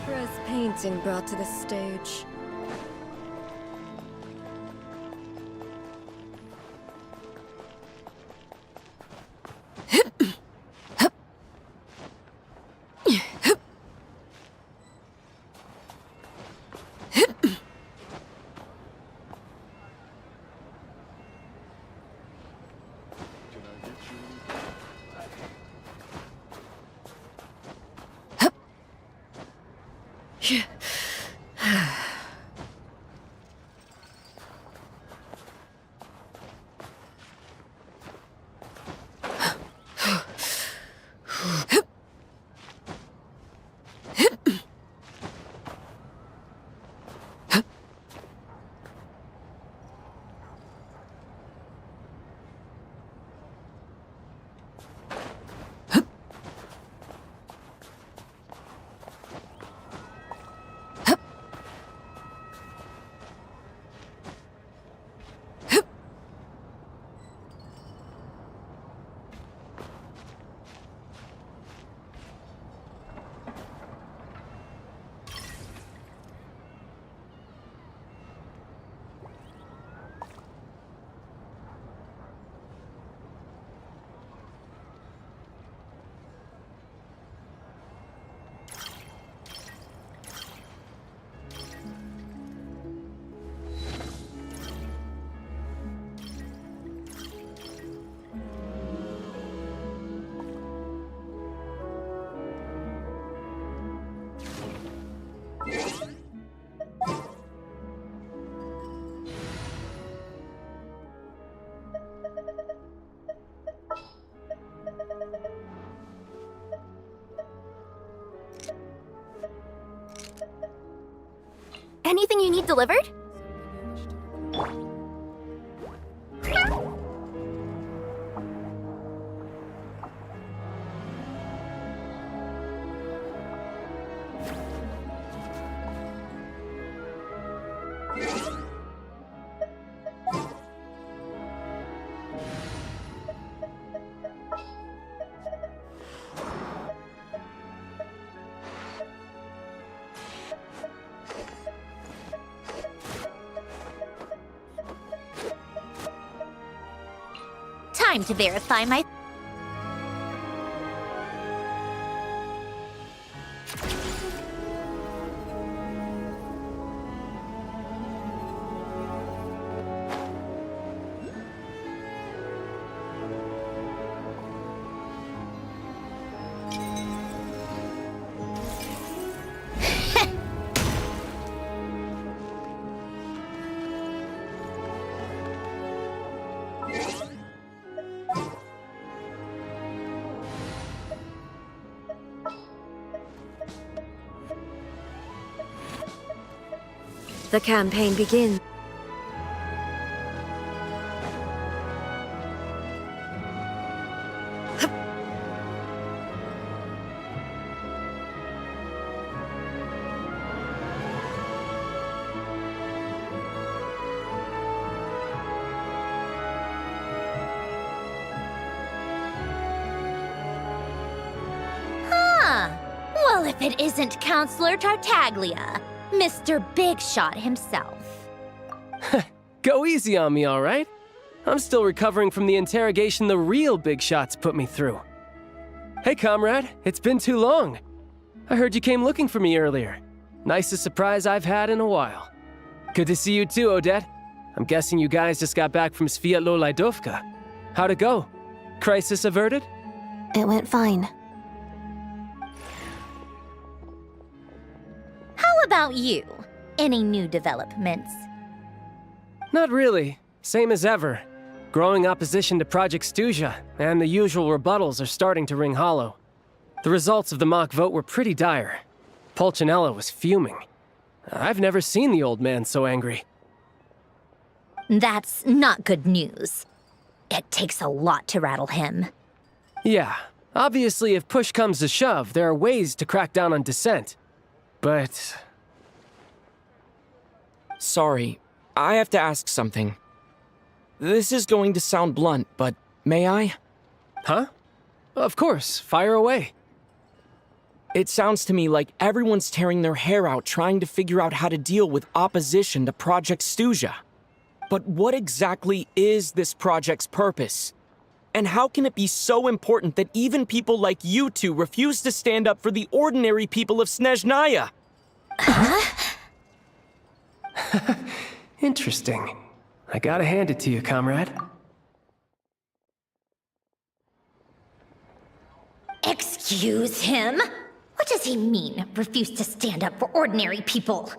Press painting brought to the stage. Anything you need delivered? Time to verify my... The campaign begins. Huh. Well, if it isn't Counselor Tartaglia, Mr. Big Shot himself. Go easy on me, all right? I'm still recovering from the interrogation the real big shots put me through. Hey, comrade, it's been too long. I heard you came looking for me earlier. Nicest surprise I've had in a while. Good to see you too, Odette. I'm guessing you guys just got back from Sviatlo Lajdovka. How'd it go? Crisis averted? It went fine. How about you? Any new developments? Not really. Same as ever. Growing opposition to Project Stuja, and the usual rebuttals are starting to ring hollow. The results of the mock vote were pretty dire. Pulcinella was fuming. I've never seen the old man so angry. That's not good news. It takes a lot to rattle him. Yeah, obviously if push comes to shove, there are ways to crack down on dissent. But... Sorry, I have to ask something. This is going to sound blunt, but may I? Huh? Of course, fire away. It sounds to me like everyone's tearing their hair out trying to figure out how to deal with opposition to Project Stuja. But what exactly is this project's purpose? And how can it be so important that even people like you two refuse to stand up for the ordinary people of Snezhnaya? Interesting. I gotta hand it to you, comrade. Excuse him? What does he mean, refuse to stand up for ordinary people?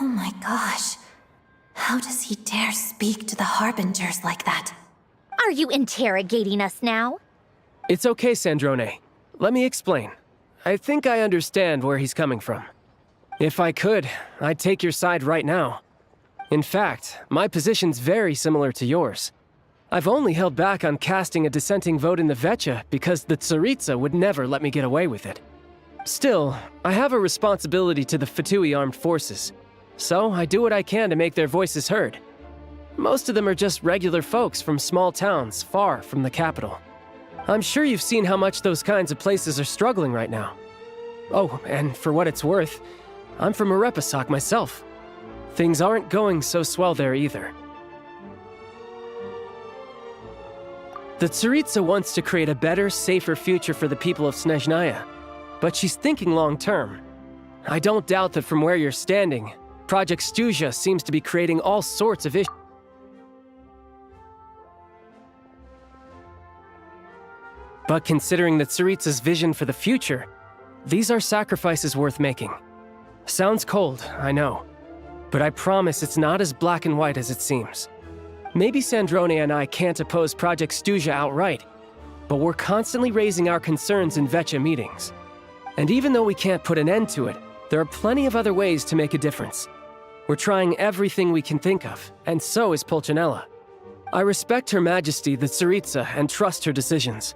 Oh my gosh. How does he dare speak to the Harbingers like that? Are you interrogating us now? It's okay, Sandrone. Let me explain. I think I understand where he's coming from. If I could, I'd take your side right now. In fact, my position's very similar to yours. I've only held back on casting a dissenting vote in the Vecha because the Tsaritsa would never let me get away with it. Still, I have a responsibility to the Fatui armed forces, so I do what I can to make their voices heard. Most of them are just regular folks from small towns far from the capital. I'm sure you've seen how much those kinds of places are struggling right now. Oh, and for what it's worth, I'm from Arepasak myself. Things aren't going so swell there either. The Tsaritsa wants to create a better, safer future for the people of Snezhnaya, but she's thinking long-term. I don't doubt that from where you're standing, Project Stuja seems to be creating all sorts of issues. But considering the Tsaritsa's vision for the future, these are sacrifices worth making. Sounds cold, I know, but I promise it's not as black and white as it seems. Maybe Sandrone and I can't oppose Project Stuja outright, but we're constantly raising our concerns in Vecha meetings. And even though we can't put an end to it, there are plenty of other ways to make a difference. We're trying everything we can think of, and so is Pulcinella. I respect Her Majesty, the Tsaritsa, and trust her decisions.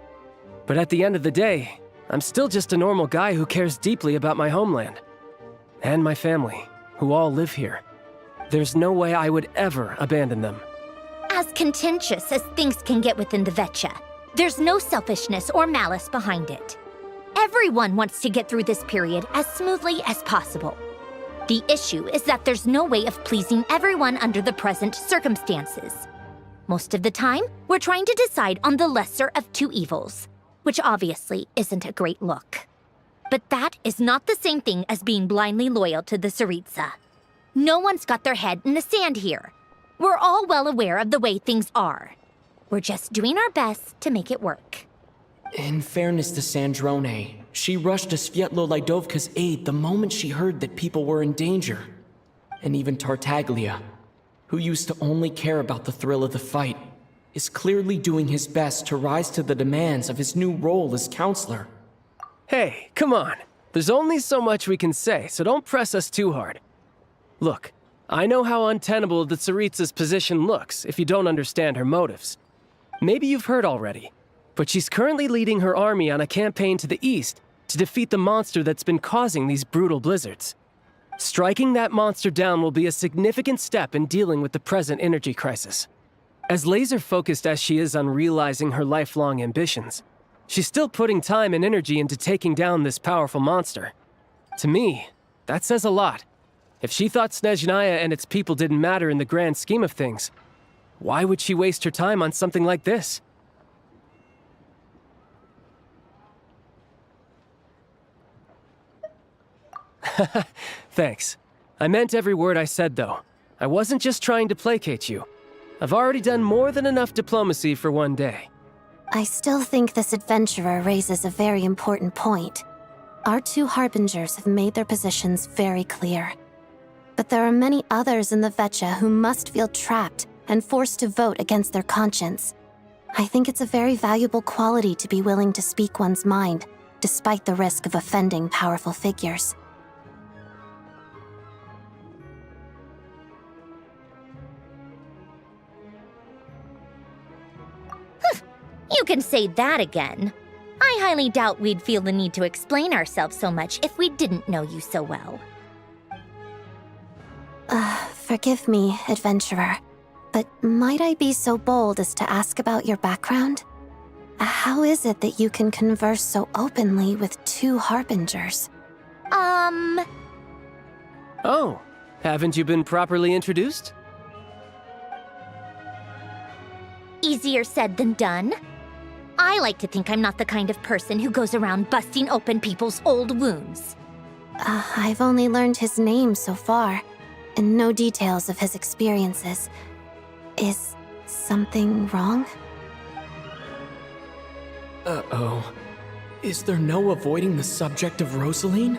But at the end of the day, I'm still just a normal guy who cares deeply about my homeland. And my family, who all live here. There's no way I would ever abandon them. As contentious as things can get within the Vecha, there's no selfishness or malice behind it. Everyone wants to get through this period as smoothly as possible. The issue is that there's no way of pleasing everyone under the present circumstances. Most of the time, we're trying to decide on the lesser of two evils, which obviously isn't a great look. But that is not the same thing as being blindly loyal to the Tsaritsa. No one's got their head in the sand here. We're all well aware of the way things are. We're just doing our best to make it work. In fairness to Sandrone, she rushed to Svietlo Lidovka's aid the moment she heard that people were in danger. And even Tartaglia, who used to only care about the thrill of the fight, is clearly doing his best to rise to the demands of his new role as counselor. Hey, come on. There's only so much we can say, so don't press us too hard. Look, I know how untenable the Tsaritsa's position looks if you don't understand her motives. Maybe you've heard already, but she's currently leading her army on a campaign to the east to defeat the monster that's been causing these brutal blizzards. Striking that monster down will be a significant step in dealing with the present energy crisis. As laser-focused as she is on realizing her lifelong ambitions, she's still putting time and energy into taking down this powerful monster. To me, that says a lot. If she thought Snezhnaya and its people didn't matter in the grand scheme of things, why would she waste her time on something like this? Thanks. I meant every word I said, though. I wasn't just trying to placate you. I've already done more than enough diplomacy for one day. I still think this adventurer raises a very important point. Our two Harbingers have made their positions very clear. But there are many others in the Vecha who must feel trapped and forced to vote against their conscience. I think it's a very valuable quality to be willing to speak one's mind, despite the risk of offending powerful figures. You can say that again. I highly doubt we'd feel the need to explain ourselves so much if we didn't know you so well. Forgive me, adventurer, but might I be so bold as to ask about your background? How is it that you can converse so openly with two harbingers? Oh, haven't you been properly introduced? Easier said than done. I like to think I'm not the kind of person who goes around busting open people's old wounds. I've only learned his name so far, and no details of his experiences. Is something wrong? Uh-oh. Is there no avoiding the subject of Rosaline?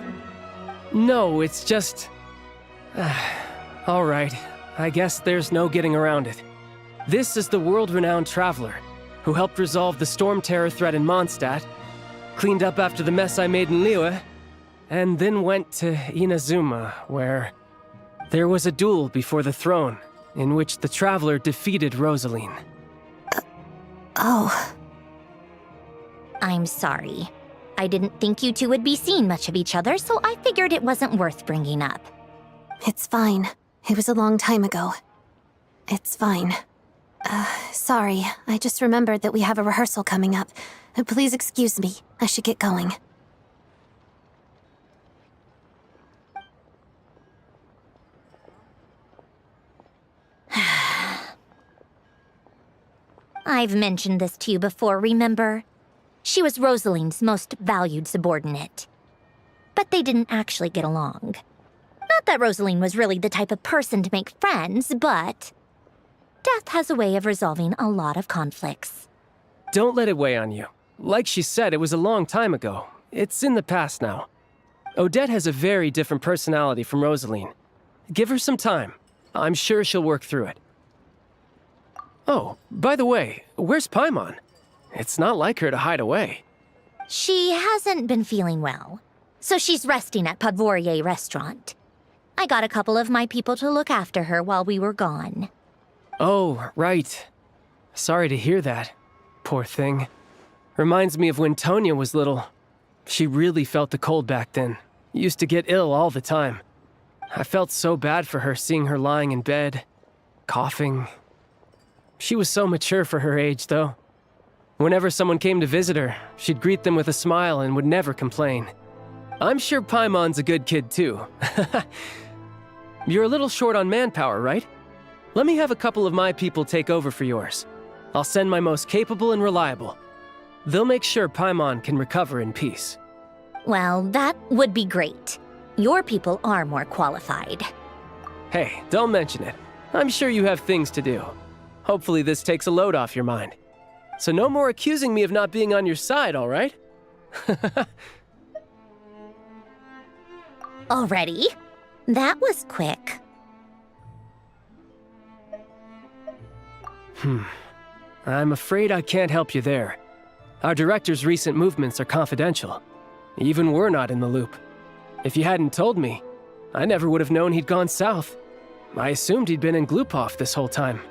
No, it's just... All right, I guess there's no getting around it. This is the world-renowned traveler who helped resolve the storm terror threat in Mondstadt, cleaned up after the mess I made in Liyue, and then went to Inazuma, where there was a duel before the throne in which the traveler defeated Rosaline. Oh. I'm sorry. I didn't think you two would be seeing much of each other, so I figured it wasn't worth bringing up. It's fine. It was a long time ago. It's fine. Sorry. I just remembered that we have a rehearsal coming up. Please excuse me. I should get going. I've mentioned this to you before, remember? She was Rosaline's most valued subordinate. But they didn't actually get along. Not that Rosaline was really the type of person to make friends, but death has a way of resolving a lot of conflicts. Don't let it weigh on you. Like she said, it was a long time ago. It's in the past now. Odette has a very different personality from Rosaline. Give her some time. I'm sure she'll work through it. Oh, by the way, where's Paimon? It's not like her to hide away. She hasn't been feeling well, so she's resting at Podvorier Restaurant. I got a couple of my people to look after her while we were gone. Oh, right. Sorry to hear that. Poor thing. Reminds me of when Tonya was little. She really felt the cold back then. Used to get ill all the time. I felt so bad for her seeing her lying in bed, coughing. She was so mature for her age, though. Whenever someone came to visit her, she'd greet them with a smile and would never complain. I'm sure Paimon's a good kid, too. You're a little short on manpower, right? Let me have a couple of my people take over for yours. I'll send my most capable and reliable. They'll make sure Paimon can recover in peace. Well, that would be great. Your people are more qualified. Hey, don't mention it. I'm sure you have things to do. Hopefully this takes a load off your mind. So no more accusing me of not being on your side, all right? Already? That was quick. I'm afraid I can't help you there. Our director's recent movements are confidential. Even we're not in the loop. If you hadn't told me, I never would have known he'd gone south. I assumed he'd been in Glupov this whole time.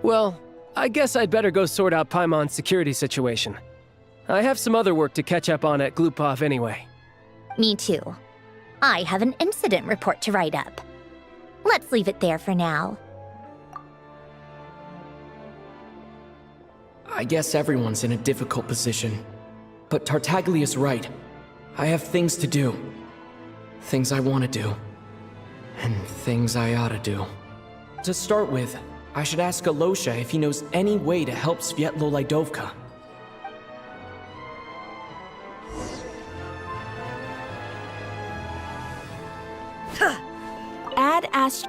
Well, I guess I'd better go sort out Paimon's security situation. I have some other work to catch up on at Glupov anyway. Me too. I have an incident report to write up. Let's leave it there for now. I guess everyone's in a difficult position. But Tartaglia's right. I have things to do. Things I want to do. And things I ought to do. To start with, I should ask Alosha if he knows any way to help Svietlo Lydovka. Add Ast...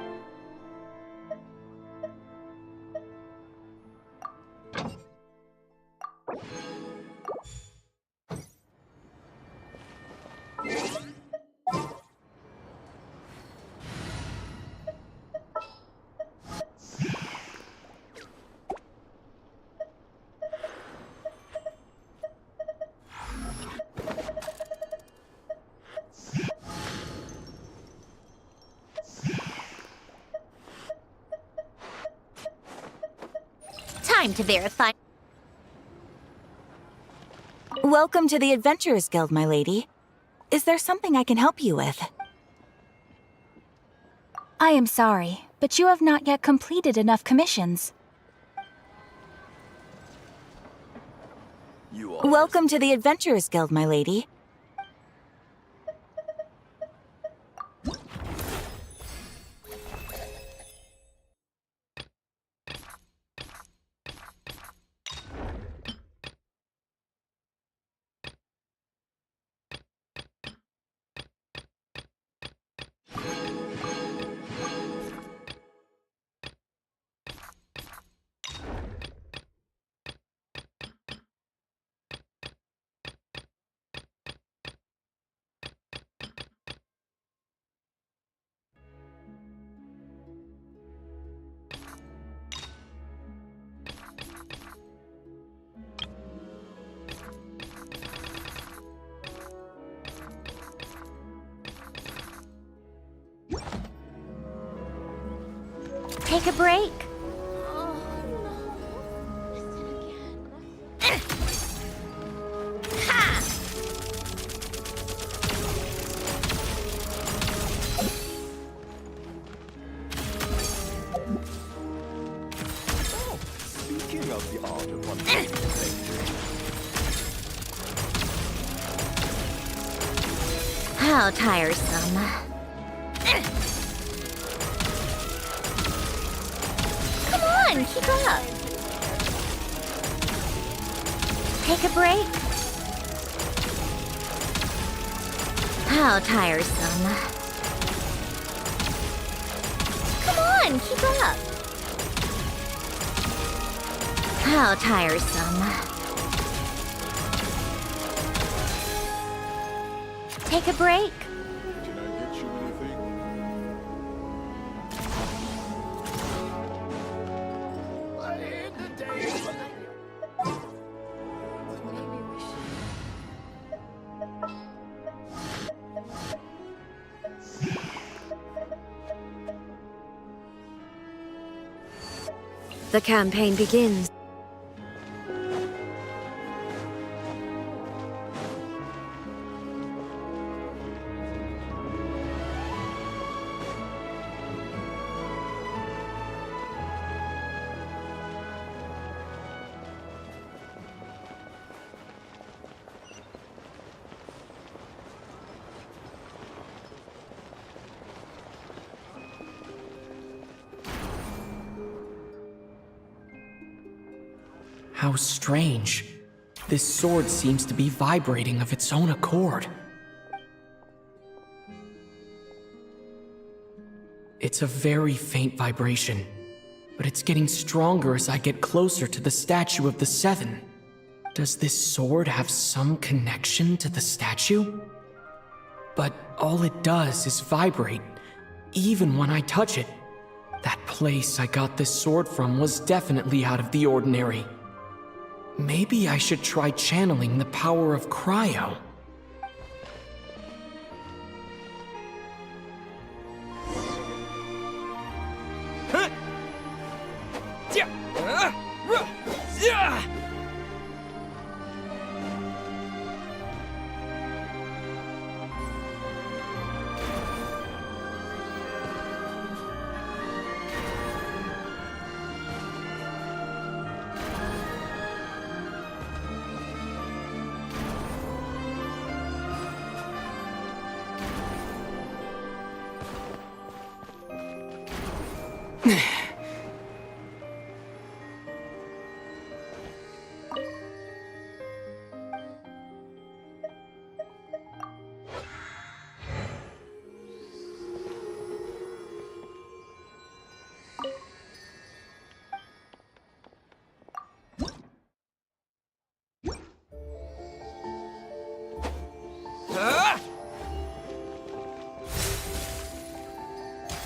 Time to verify. Welcome to the Adventurers Guild, my lady. Is there something I can help you with? I am sorry, but you have not yet completed enough commissions. Welcome to the Adventurers Guild, my lady. Take a break. Speaking of the art of one perspective, How tiresome. Come on, keep up. Take a break. How tiresome. Come on, keep up. How tiresome. Take a break. can I get you anything? The campaign begins. How strange. This sword seems to be vibrating of its own accord. It's a very faint vibration, but it's getting stronger as I get closer to the statue of the Seven. Does this sword have some connection to the statue? But all it does is vibrate, even when I touch it. That place I got this sword from was definitely out of the ordinary. Maybe I should try channeling the power of cryo.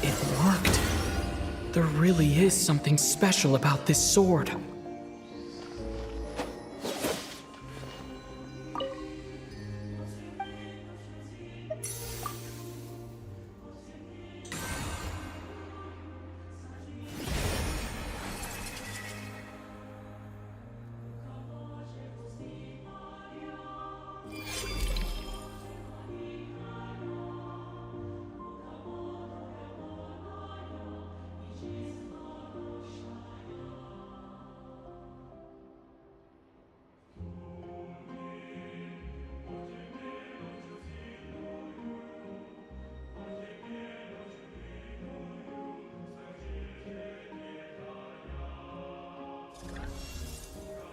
It worked. There really is something special about this sword.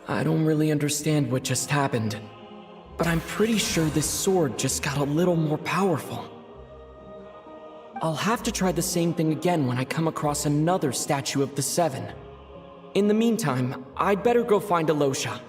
I don't really understand what just happened, but I'm pretty sure this sword just got a little more powerful. I'll have to try the same thing again when I come across another statue of the Seven. In the meantime, I'd better go find Alosha.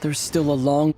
There's still a long...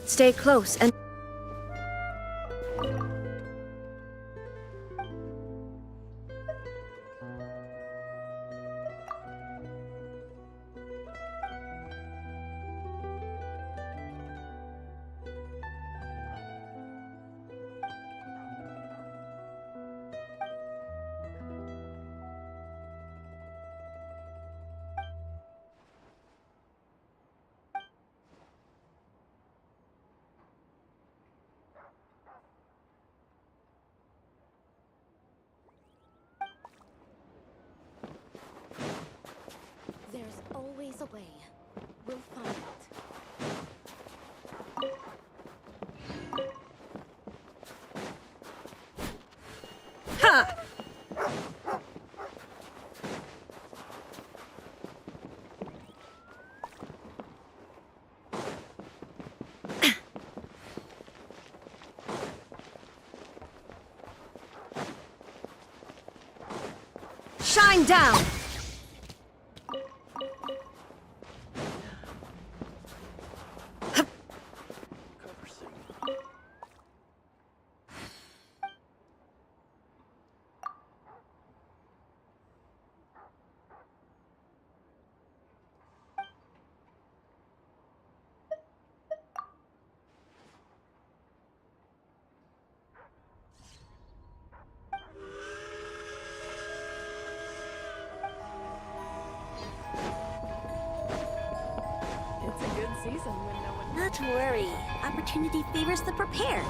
Stay close and... There's always a way. We'll find it. Ha! Shine down! Not to worry. Opportunity favors the prepared.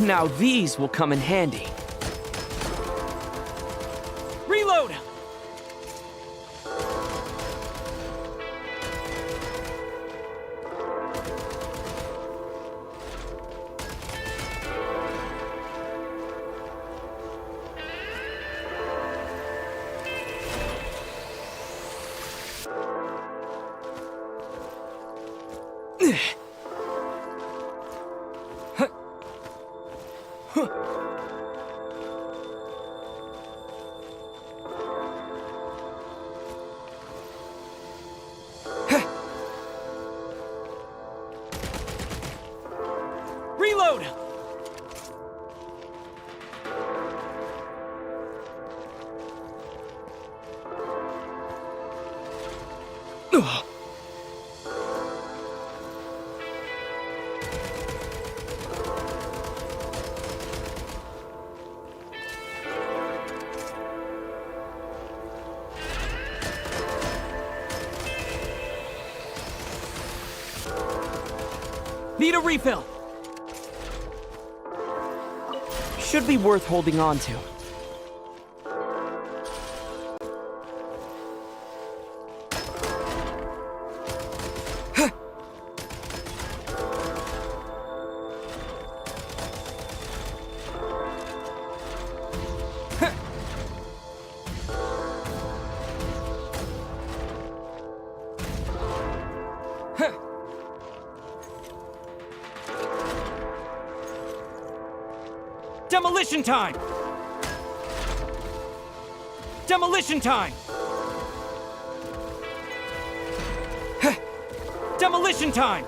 Now these will come in handy. Reload! Reload! Ugh. Need a refill. Should be worth holding on to. Demolition time! Demolition time! Demolition time!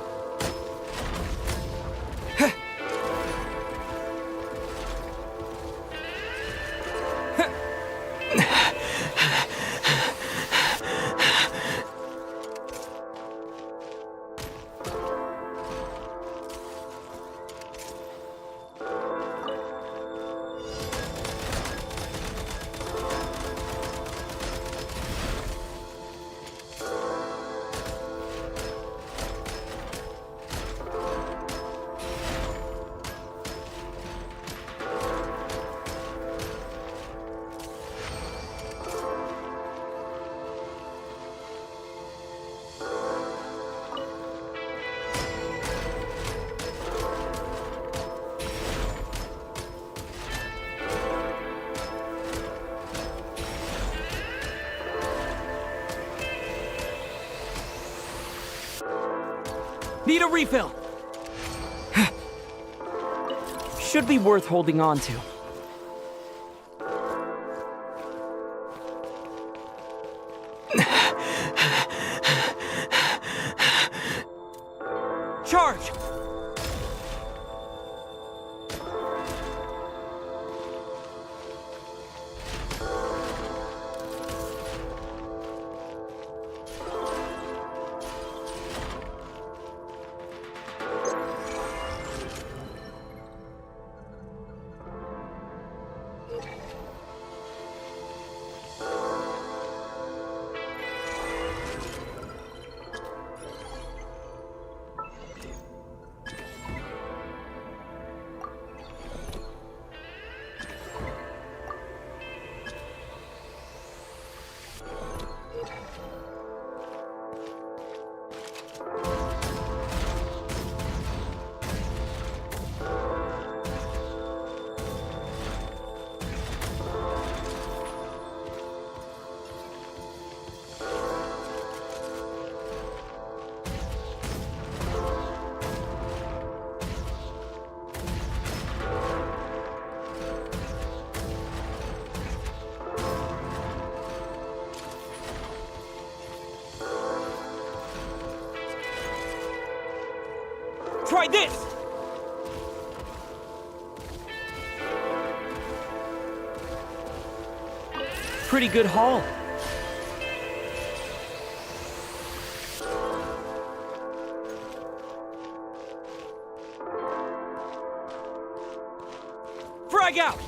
Need a refill. Should be worth holding on to. Charge! try this! Pretty good haul. Frag out!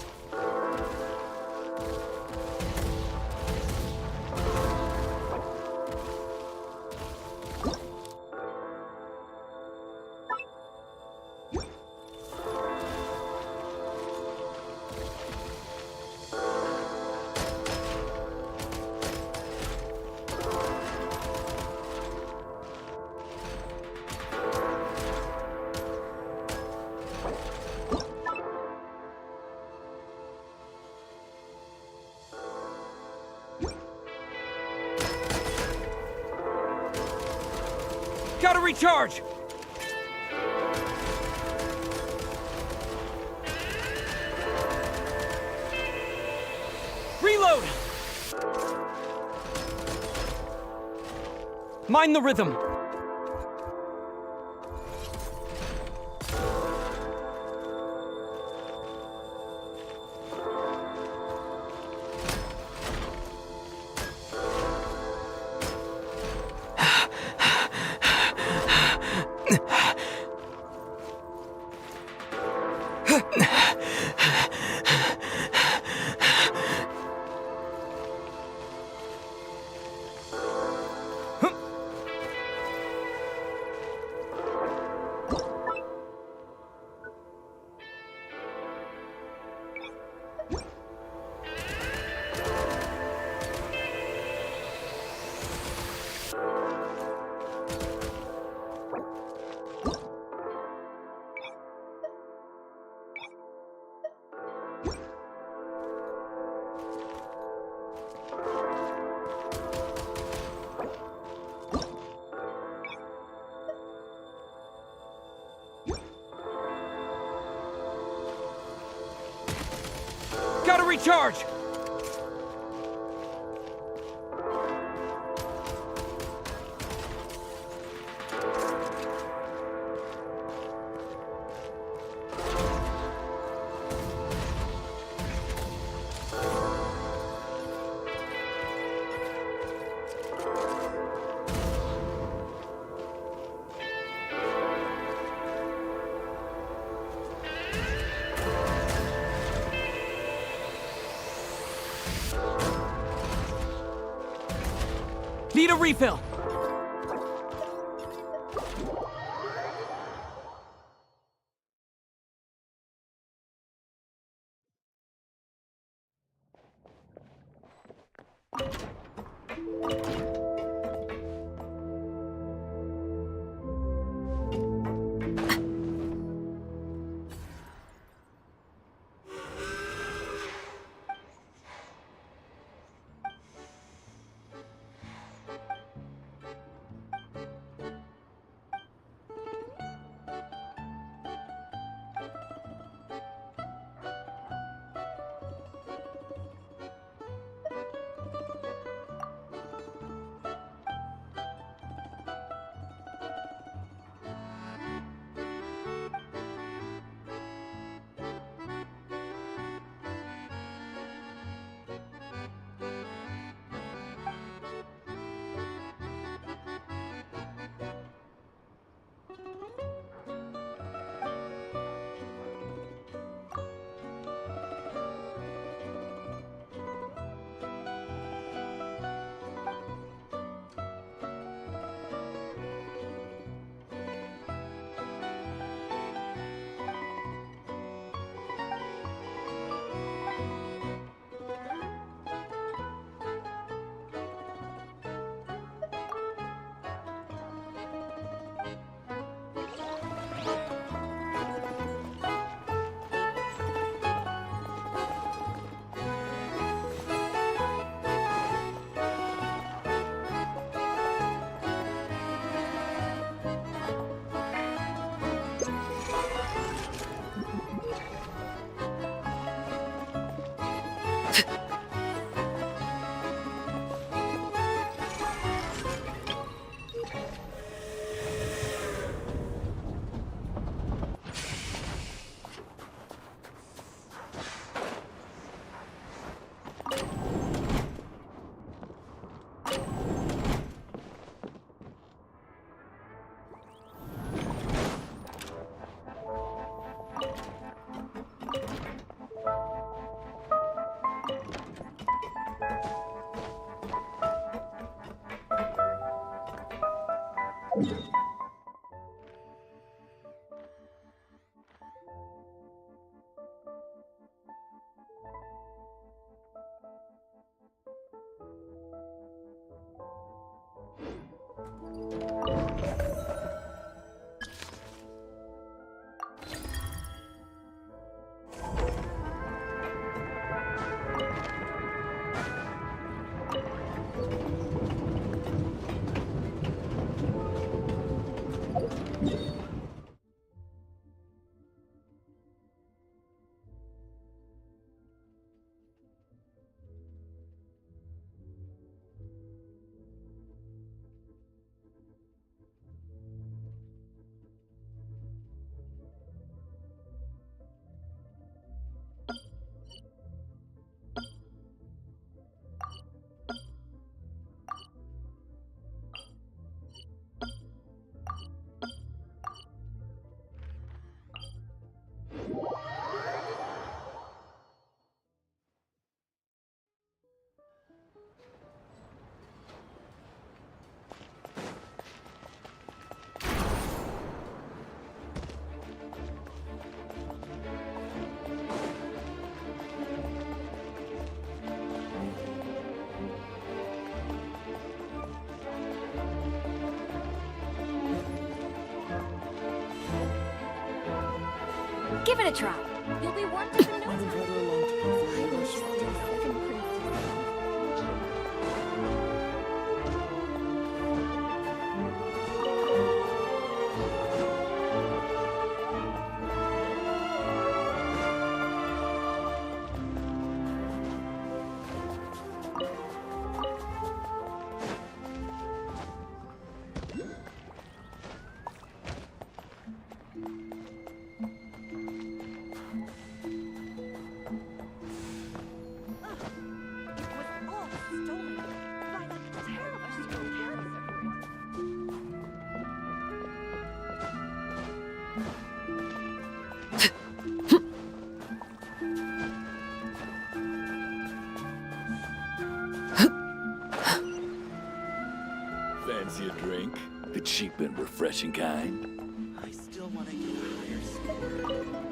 Gotta recharge! Reload! Mind the rhythm. Gotta recharge! Need a refill! Give it a try. You'll be warmed up in no time. Fancy a drink? The cheap and refreshing kind? I still want to get a higher score.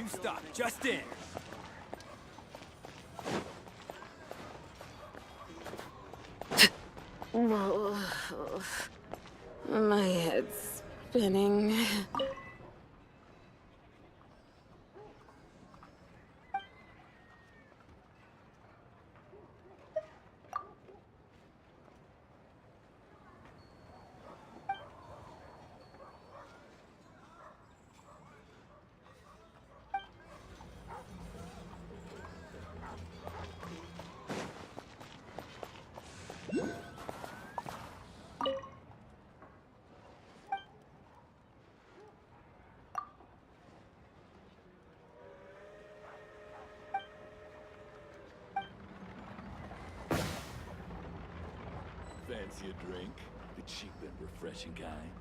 New stock just in. My head's spinning. Fancy a drink? The cheap and refreshing kind.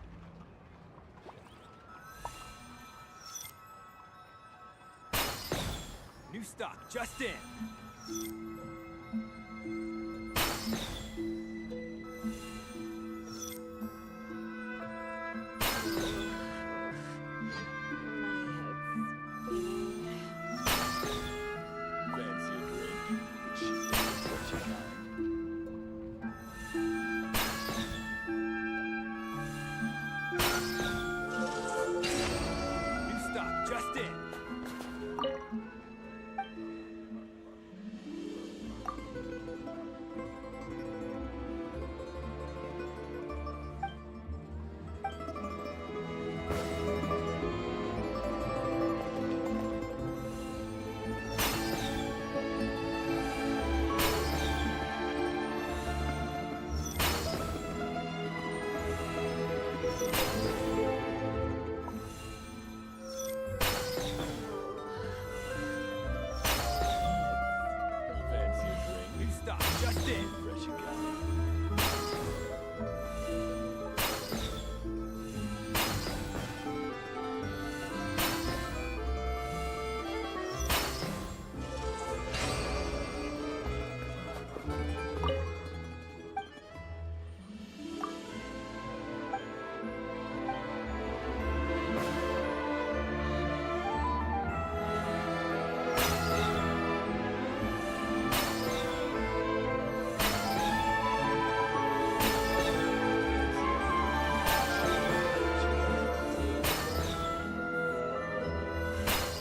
New stock just in. Fancy a drink? The cheap and refreshing kind. New stock just in. Fancy a drink? New stock just in. Refreshing kind.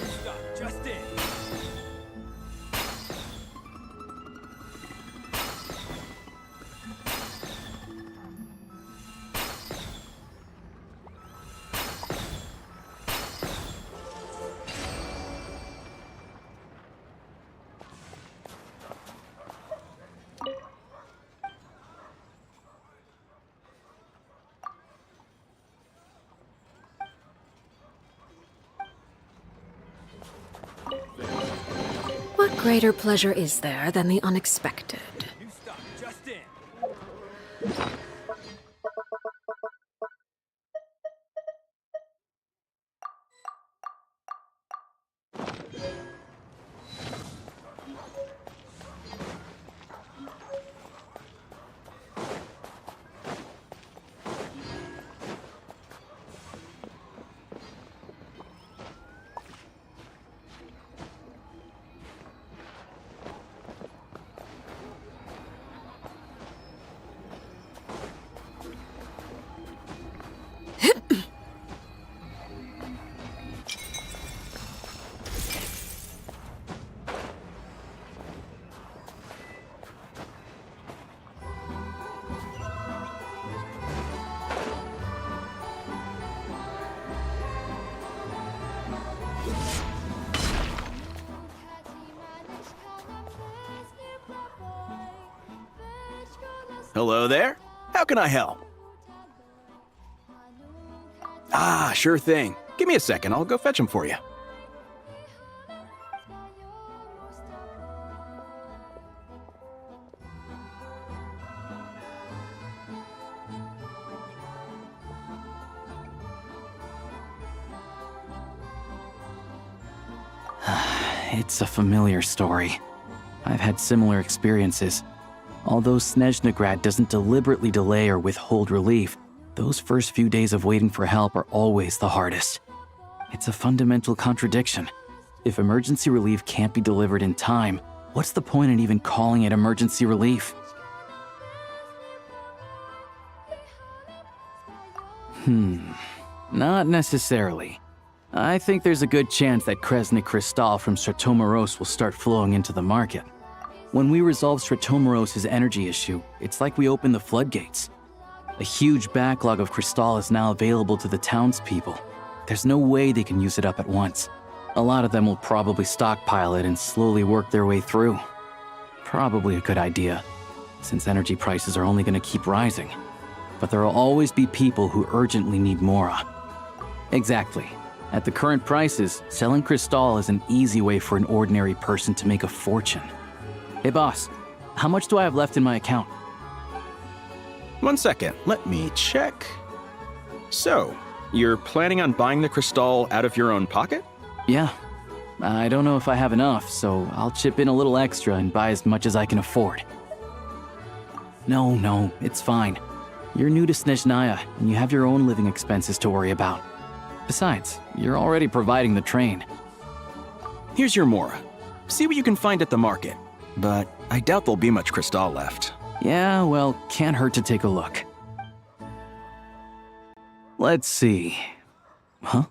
New stock just in. What greater pleasure is there than the unexpected? New stock just in. Hello there. How can I help? Ah, sure thing. Give me a second. I'll go fetch them for you. It's a familiar story. I've had similar experiences. Although Snezhnegrad doesn't deliberately delay or withhold relief, those first few days of waiting for help are always the hardest. It's a fundamental contradiction. If emergency relief can't be delivered in time, what's the point in even calling it emergency relief? Not necessarily. I think there's a good chance that Kresnik Crystal from Stratomeros will start flowing into the market. When we resolve Stratomeros' energy issue, it's like we open the floodgates. A huge backlog of Crystal is now available to the townspeople. There's no way they can use it up at once. A lot of them will probably stockpile it and slowly work their way through. Probably a good idea, since energy prices are only going to keep rising. But there will always be people who urgently need Mora. Exactly. At the current prices, selling Crystal is an easy way for an ordinary person to make a fortune. Hey boss, how much do I have left in my account? 1 second, let me check. So, you're planning on buying the Crystal out of your own pocket? Yeah. I don't know if I have enough, so I'll chip in a little extra and buy as much as I can afford. No, it's fine. You're new to Snezhnaya, and you have your own living expenses to worry about. Besides, you're already providing the train. Here's your Mora. See what you can find at the market. But I doubt there'll be much Crystal left. Yeah, well, can't hurt to take a look. Let's see. Huh?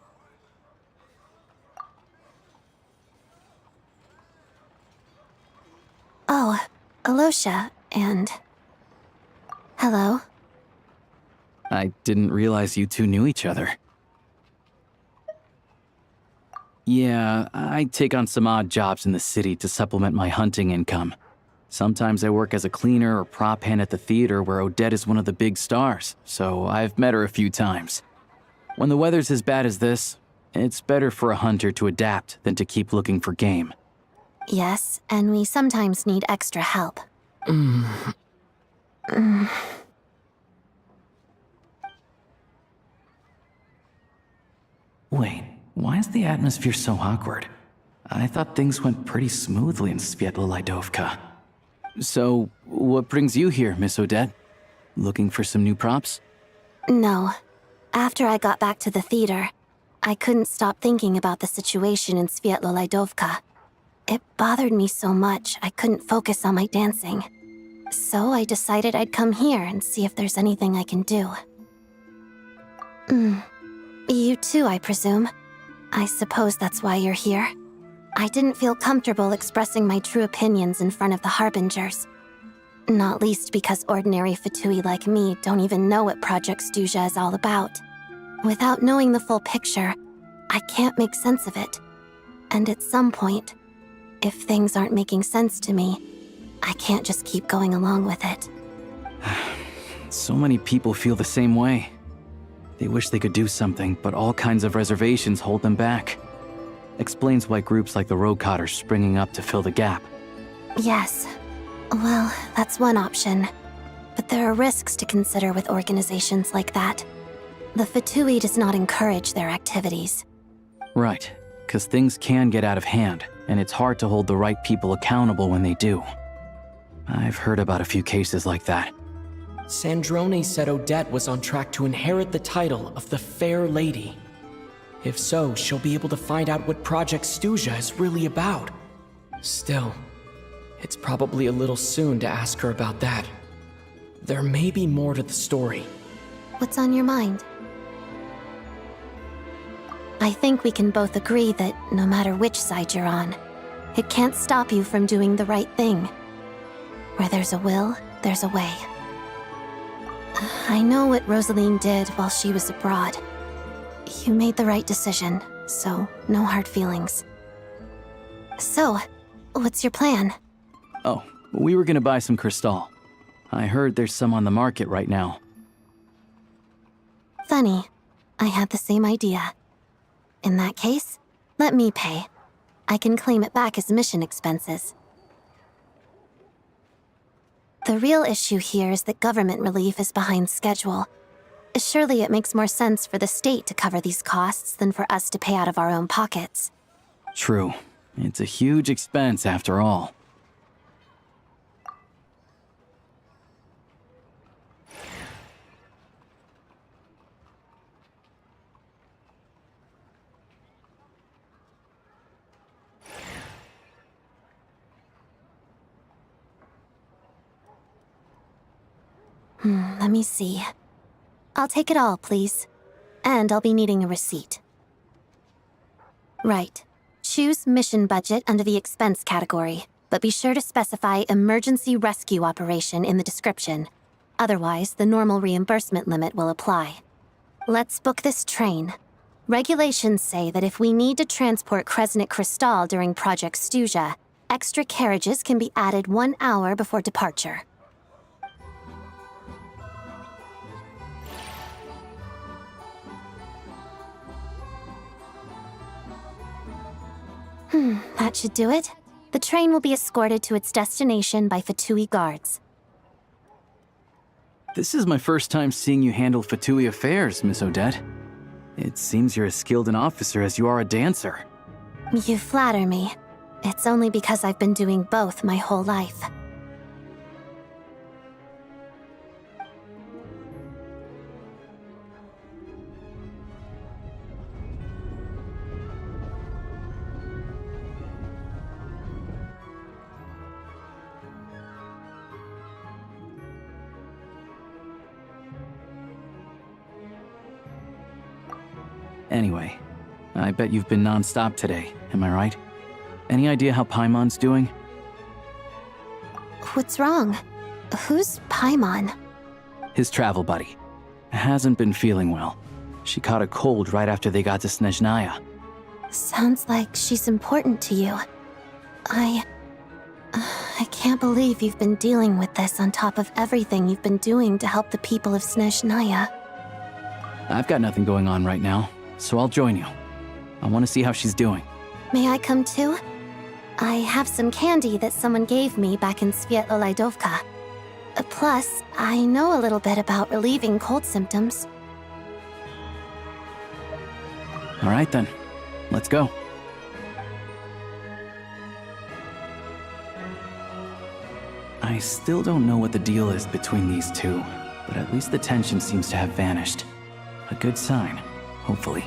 Oh, Alosha, and... Hello? I didn't realize you two knew each other. Yeah, I take on some odd jobs in the city to supplement my hunting income. Sometimes I work as a cleaner or prop hand at the theater where Odette is one of the big stars, so I've met her a few times. When the weather's as bad as this, it's better for a hunter to adapt than to keep looking for game. Yes, and we sometimes need extra help. Wait, why is the atmosphere so awkward? I thought things went pretty smoothly in Sviatlo-Lidovka. So, what brings you here, Miss Odette? Looking for some new props? No. After I got back to the theater, I couldn't stop thinking about the situation in Sviatlo-Lidovka. It bothered me so much I couldn't focus on my dancing. So I decided I'd come here and see if there's anything I can do. You too, I presume. I suppose that's why you're here. I didn't feel comfortable expressing my true opinions in front of the Harbingers. Not least because ordinary Fatui like me don't even know what Project Stuja is all about. Without knowing the full picture, I can't make sense of it. And at some point, if things aren't making sense to me, I can't just keep going along with it. So many people feel the same way. They wish they could do something, but all kinds of reservations hold them back. Explains why groups like the Rokot are springing up to fill the gap. Yes. Well, that's one option. But there are risks to consider with organizations like that. The Fatui does not encourage their activities. Right, because things can get out of hand, and it's hard to hold the right people accountable when they do. I've heard about a few cases like that. Sandrone said Odette was on track to inherit the title of the Fair Lady. If so, she'll be able to find out what Project Stuja is really about. Still, it's probably a little soon to ask her about that. There may be more to the story. What's on your mind? I think we can both agree that no matter which side you're on, it can't stop you from doing the right thing. Where there's a will, there's a way. I know what Rosaline did while she was abroad. You made the right decision, so no hard feelings. So, what's your plan? Oh, we were gonna buy some Crystal. I heard there's some on the market right now. Funny. I had the same idea. In that case, let me pay. I can claim it back as mission expenses. The real issue here is that government relief is behind schedule. Surely it makes more sense for the state to cover these costs than for us to pay out of our own pockets. True. It's a huge expense after all. Let me see. I'll take it all, please. And I'll be needing a receipt. Right. Choose mission budget under the expense category, but be sure to specify emergency rescue operation in the description. Otherwise, the normal reimbursement limit will apply. Let's book this train. Regulations say that if we need to transport Kresnik Crystal during Project Stuja, extra carriages can be added 1 hour before departure. That should do it. The train will be escorted to its destination by Fatui guards. This is my first time seeing you handle Fatui affairs, Miss Odette. It seems you're as skilled an officer as you are a dancer. You flatter me. It's only because I've been doing both my whole life. Anyway, I bet you've been non-stop today, am I right? Any idea how Paimon's doing? What's wrong? Who's Paimon? His travel buddy. Hasn't been feeling well. She caught a cold right after they got to Snezhnaya. Sounds like she's important to you. I can't believe you've been dealing with this on top of everything you've been doing to help the people of Snezhnaya. I've got nothing going on right now, so I'll join you. I want to see how she's doing. May I come too? I have some candy that someone gave me back in Svietolaidovka. Plus, I know a little bit about relieving cold symptoms. All right then, let's go. I still don't know what the deal is between these two, but at least the tension seems to have vanished. A good sign, hopefully.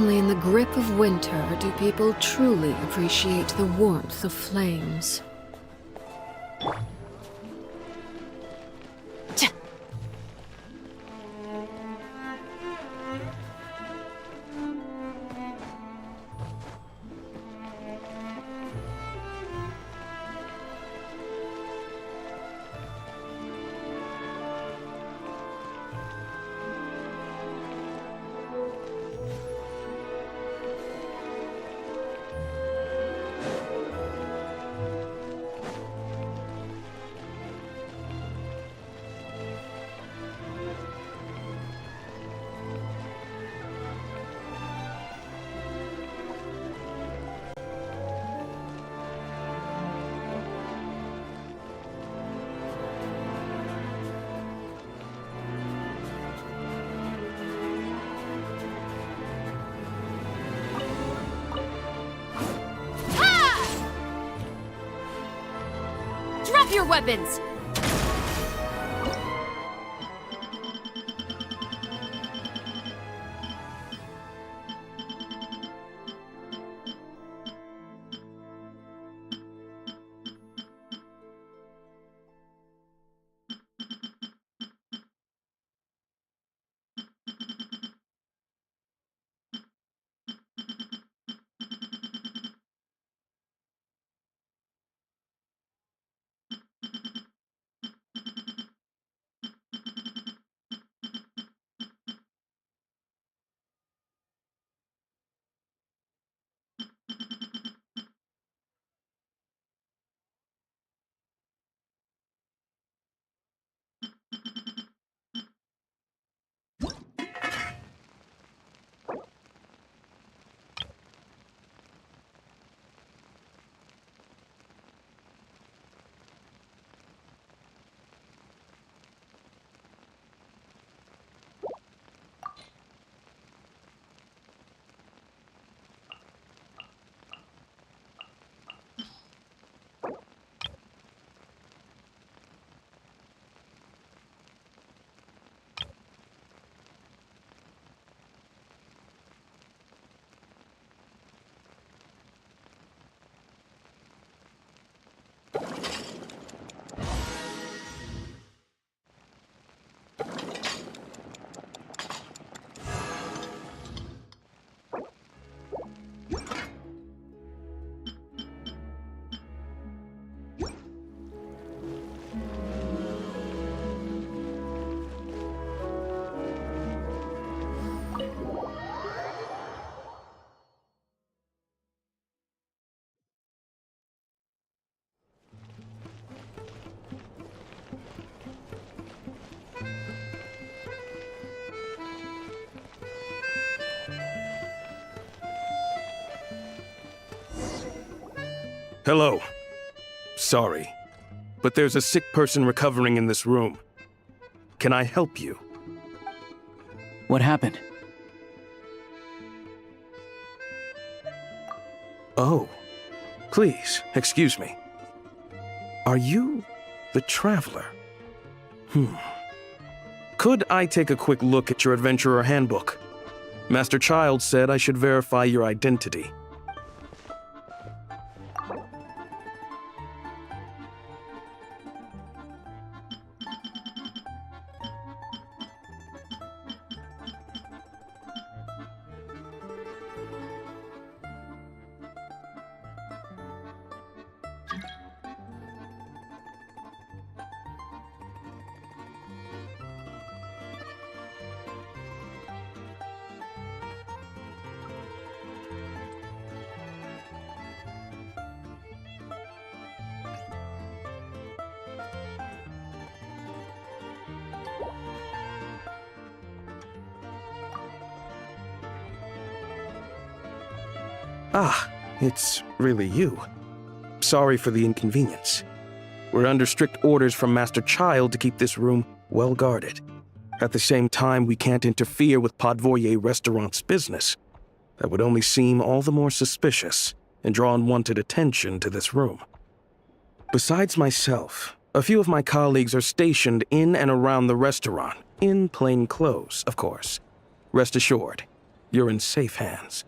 Only in the grip of winter do people truly appreciate the warmth of flames. Drop your weapons! Hello. Sorry, but there's a sick person recovering in this room. Can I help you? What happened? Oh, please, excuse me. Are you the Traveler? Could I take a quick look at your Adventurer Handbook? Master Child said I should verify your identity. Ah, it's really you. Sorry for the inconvenience. We're under strict orders from Master Child to keep this room well guarded. At the same time, we can't interfere with Podvoye Restaurant's business. That would only seem all the more suspicious and draw unwanted attention to this room. Besides myself, a few of my colleagues are stationed in and around the restaurant, in plain clothes, of course. Rest assured, you're in safe hands.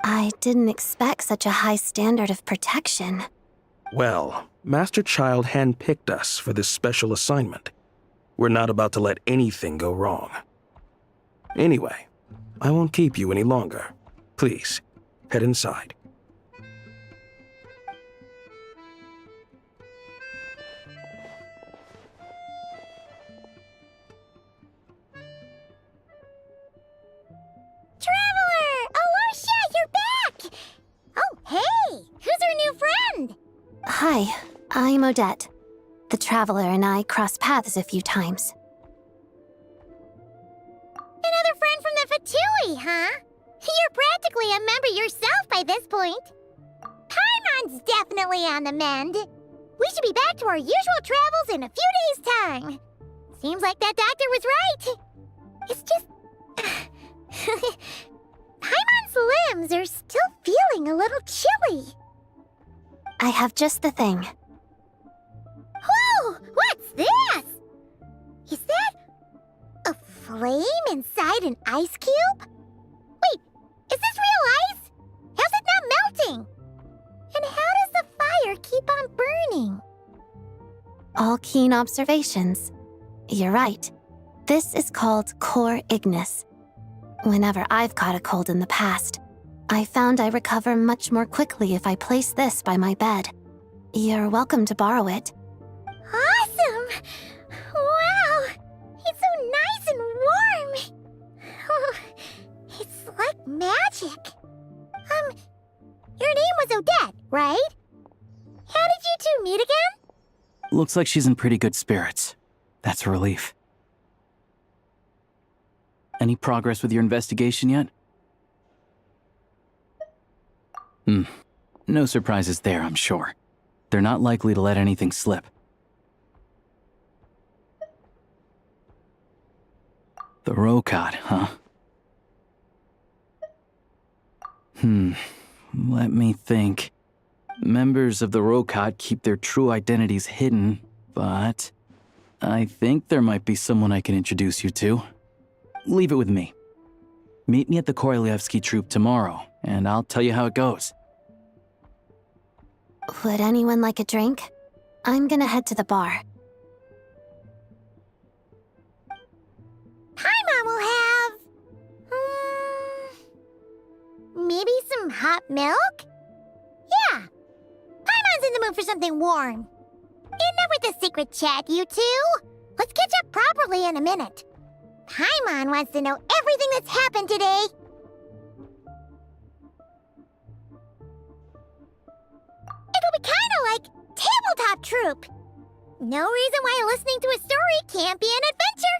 I didn't expect such a high standard of protection. Well, Master Child handpicked us for this special assignment. We're not about to let anything go wrong. Anyway, I won't keep you any longer. Please, head inside. Traveler! Aloysia, you're back! Oh, hey! Who's our new friend? Hi, I'm Odette. The Traveler and I crossed paths a few times. Another friend from the Fatui, huh? You're practically a member yourself by this point. Paimon's definitely on the mend. We should be back to our usual travels in a few days' time. Seems like that doctor was right. It's just... Paimon's limbs are still feeling a little chilly. I have just the thing. Whoa! What's this? Is that a flame inside an ice cube? Wait, is this real ice? How's it not melting? And how does the fire keep on burning? All keen observations. You're right. This is called core ignis. Whenever I've caught a cold in the past, I found I recover much more quickly if I place this by my bed. You're welcome to borrow it. Awesome! Wow! It's so nice and warm! Oh, it's like magic. Your name was Odette, right? How did you two meet again? Looks like she's in pretty good spirits. That's a relief. Any progress with your investigation yet? No surprises there, I'm sure. They're not likely to let anything slip. The Rokad, huh? Let me think. Members of the Rokad keep their true identities hidden, but I think there might be someone I can introduce you to. Leave it with me. Meet me at the Korolyevsky troop tomorrow, and I'll tell you how it goes. Would anyone like a drink? I'm gonna head to the bar. Paimon will have... maybe some hot milk? Yeah. Paimon's in the mood for something warm. Enough with the secret chat, you two. Let's catch up properly in a minute. Paimon wants to know everything that's happened today. It'll be kinda like tabletop troop. No reason why listening to a story can't be an adventure.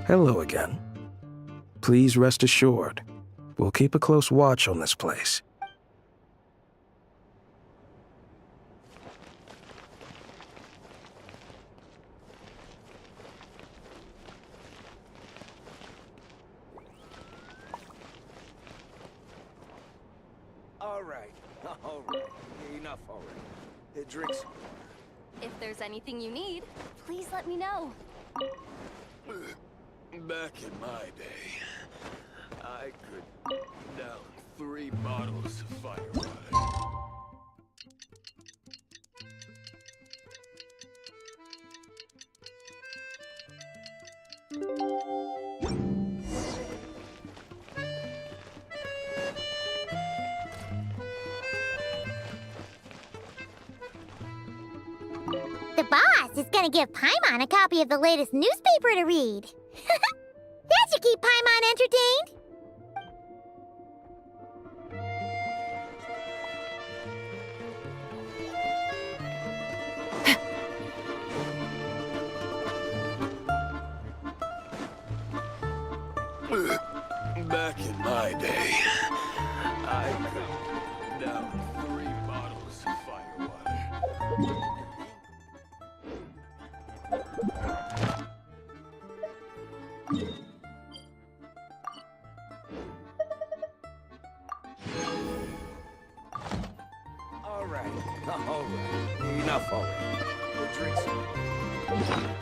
Hello again. Please rest assured, we'll keep a close watch on this place. All right. Enough already. It drinks. If there's anything you need, please let me know. Back in my day, I could down 3 bottles of fire water. The boss is gonna give Paimon a copy of the latest newspaper to read. That should keep Paimon entertained. All right, enough already. We'll drink some. If there's anything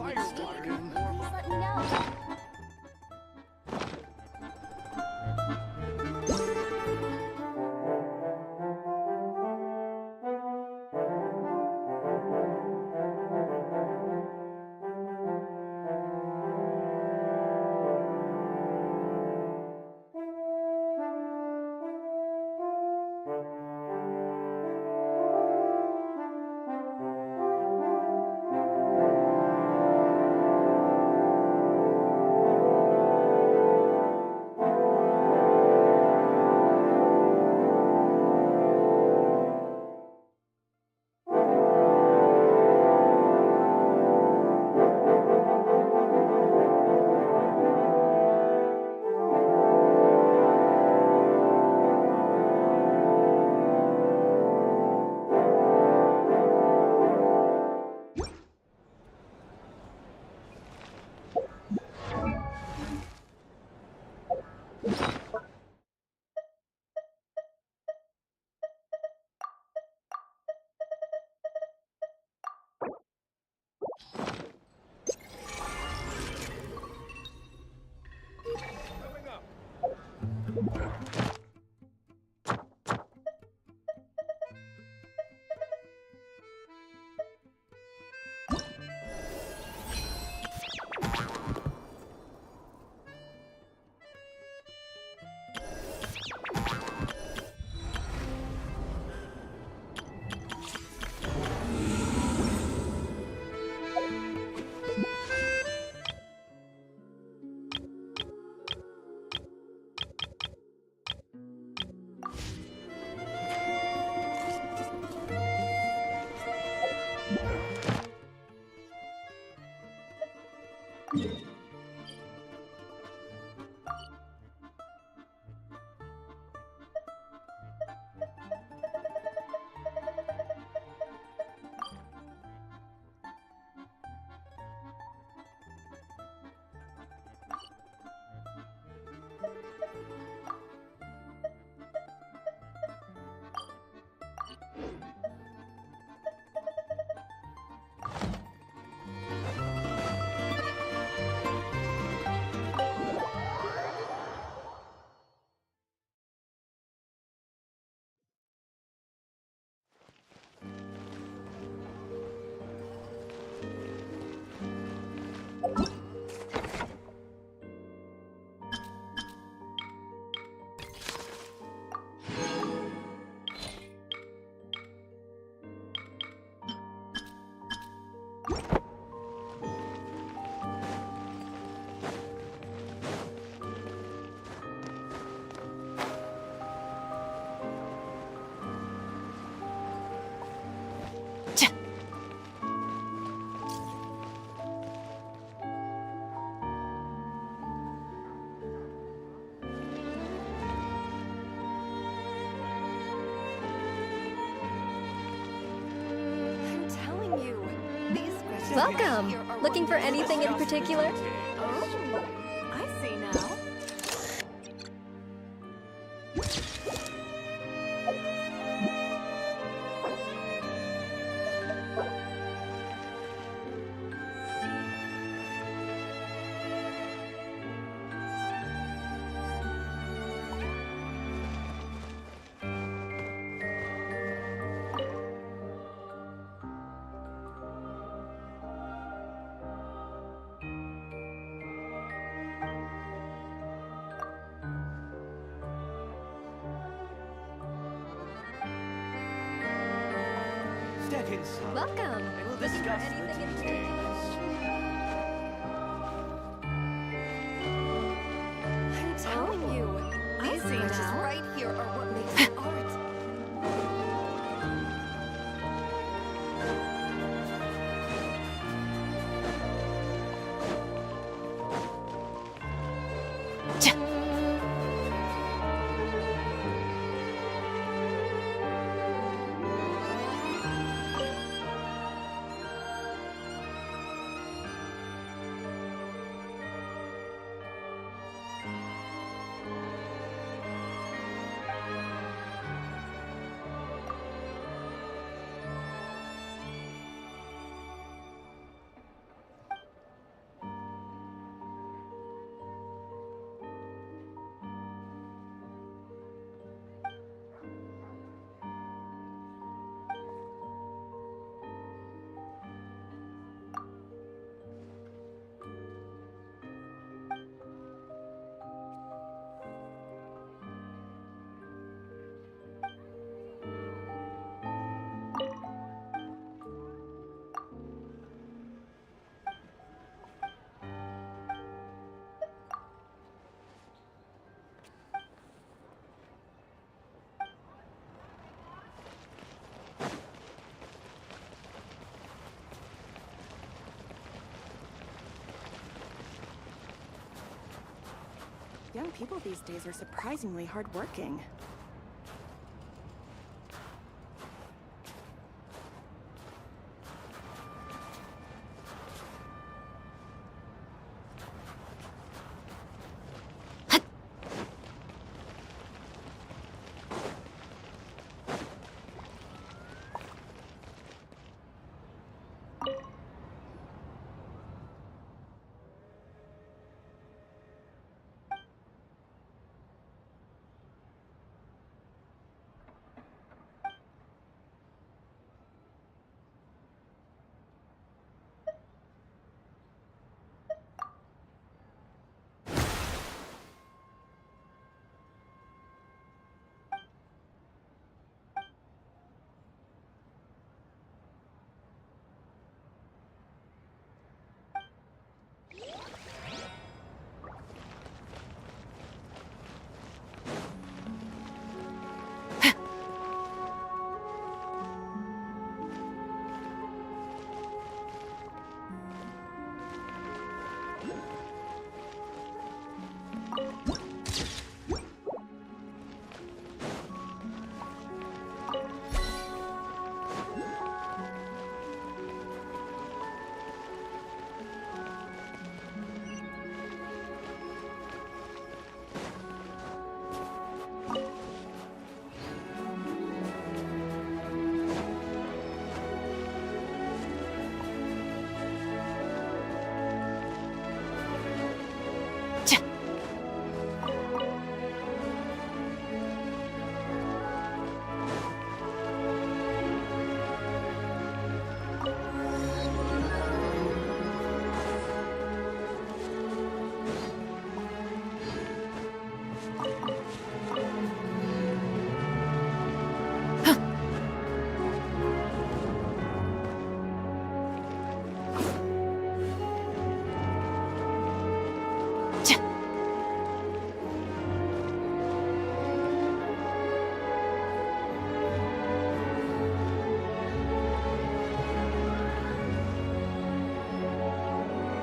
you need, please let me know. Welcome. Looking for anything in particular? Oh, I see now. Welcome. Looking for anything in particular? I'm telling you, these images right here are what makes it art. Young people these days are surprisingly hardworking.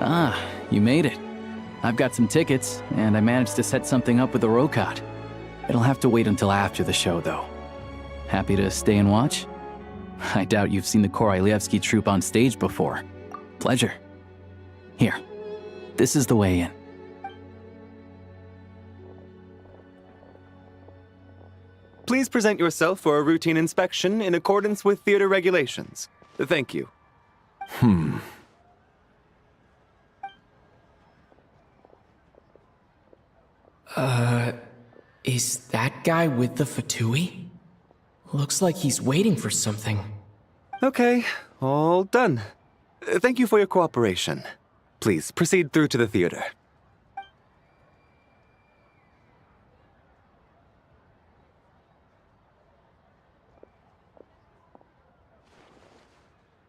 Ah, you made it. I've got some tickets, and I managed to set something up with the Rokot. It'll have to wait until after the show, though. Happy to stay and watch? I doubt you've seen the Korolyevsky troupe on stage before. Pleasure. Here, this is the way in. Please present yourself for a routine inspection in accordance with theater regulations. Thank you. Is that guy with the fatui? Looks like he's waiting for something. Okay, all done. Thank you for your cooperation. Please proceed through to the theater.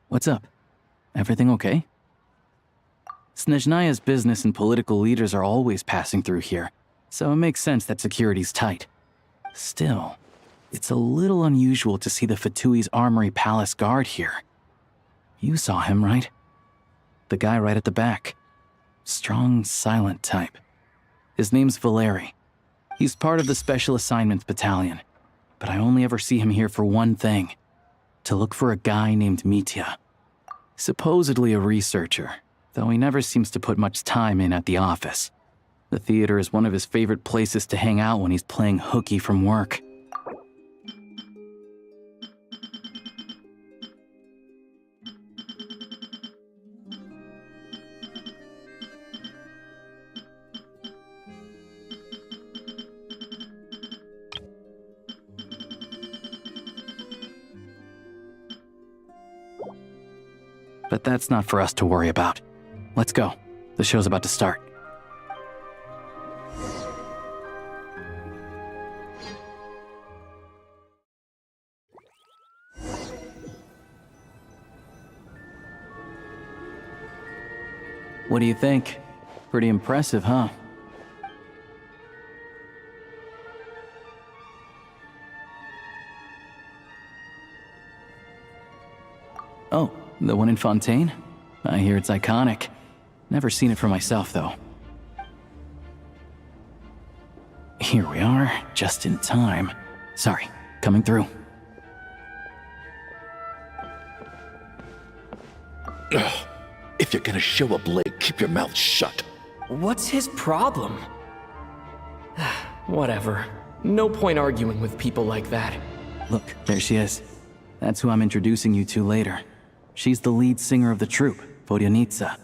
What's up? Everything okay? Snezhnaya's business and political leaders are always passing through here, so it makes sense that security's tight. Still, it's a little unusual to see the Fatui's Armory Palace guard here. You saw him, right? The guy right at the back. Strong, silent type. His name's Valeri. He's part of the Special Assignments Battalion, but I only ever see him here for one thing: to look for a guy named Mitya. Supposedly a researcher, though he never seems to put much time in at the office. The theater is one of his favorite places to hang out when he's playing hooky from work. But that's not for us to worry about. Let's go. The show's about to start. What do you think? Pretty impressive, huh? Oh, the one in Fontaine? I hear it's iconic. Never seen it for myself, though. Here we are, just in time. Sorry, coming through. Ugh. If you're gonna show up late, keep your mouth shut. What's his problem? Whatever. No point arguing with people like that. Look, there she is. That's who I'm introducing you to later. She's the lead singer of the troupe, Vodyanitsa.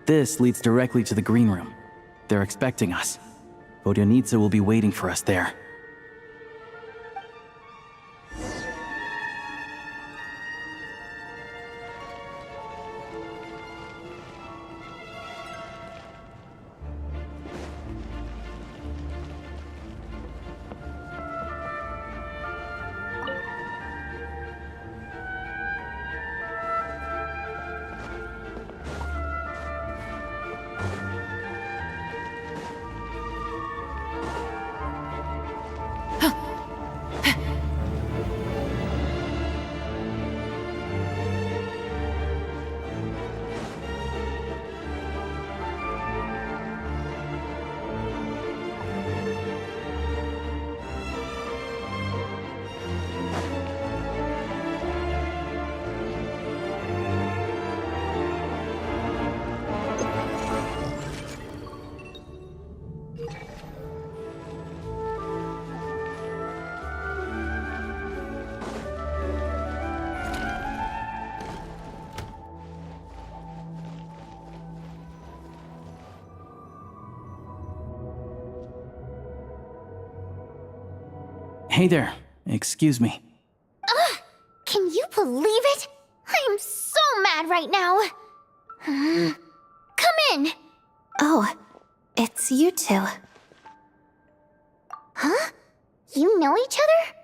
This leads directly to the green room. They're expecting us. Vodyanitsa will be waiting for us there. Hey there. Excuse me. Ugh! Can you believe it? I'm so mad right now. Come in. Oh, it's you two. Huh? You know each other?